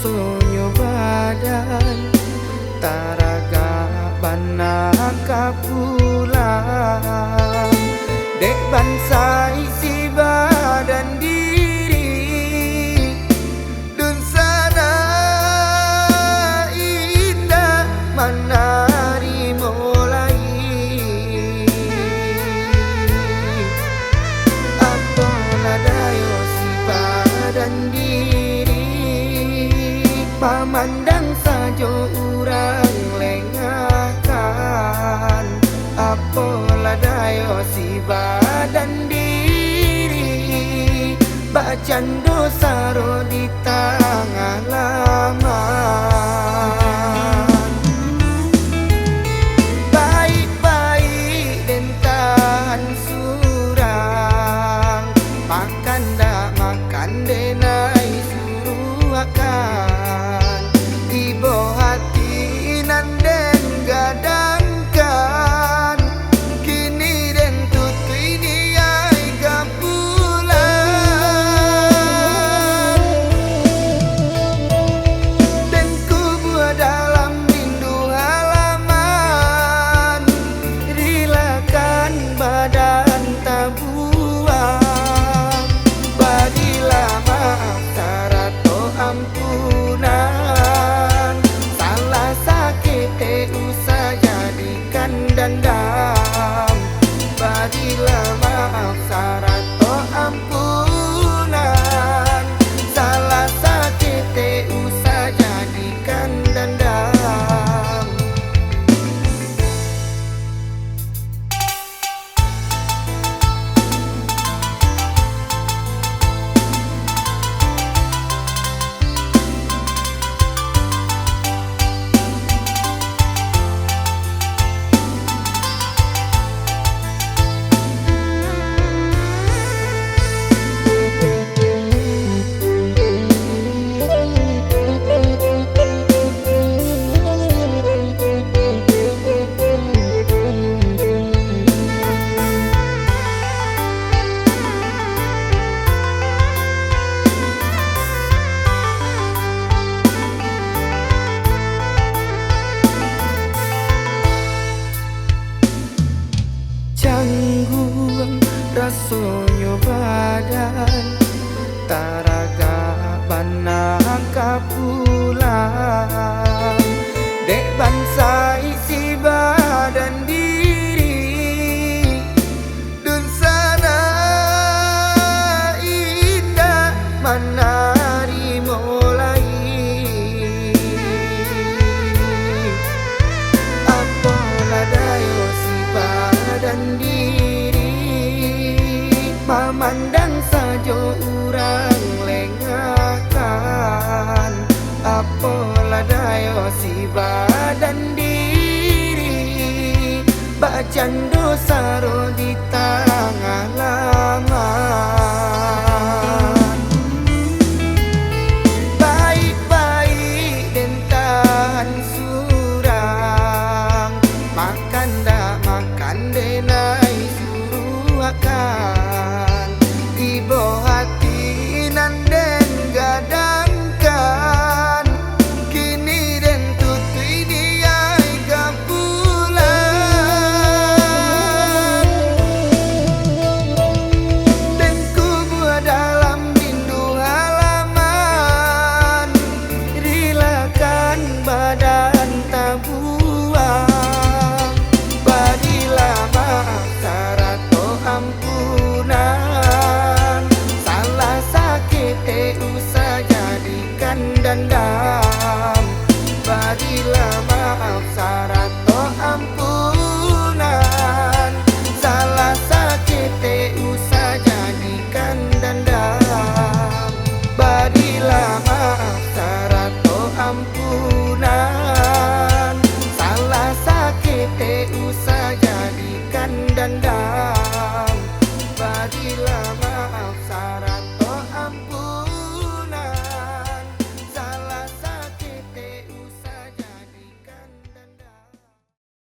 rasonyo badan taraga bana kapulang dek bangsa isi badan diri dun sana indah menari mulai apalah dayo si badan diri pamandang sajo urang lengahkan apalah dayo si badan diri bacan dosa ro di tengah laman baik-baik dentan surang makan dak makan denai suruh akan ibo hati nan den gadangkan kini den tutu ini ai gapulan den kubur dalam rindu halaman rilakan badan tabuang badilah maaf sarato ampunan salah sakit usah jadikan dendam badilah maaf sarato ampunan salah sakit usah jadikan dendam. Canggung rasonyo badan taraga bana kapulang dek bangsa isi badan diri dun sana indah menari mulai apalah dayo si badan diri pamandang sajo urang lengahkan apalah dayo si badan diri bacan dosa ro di tengah laman baik-baik dentan surang makan dak makan denai suruh akan ibo hati nan den gadangkan kini den tutu ini ai gapulan den kubur dalam rindu halaman rilakan badan tabuang badilah maaf sarato ampunan salah sakit usah jadikan dendam badilah maaf sarato ampunan salah sakit usah jadikan dendam badilah maaf sarato ampunan salah sakit usah jadikan dendam badilah maaf sarato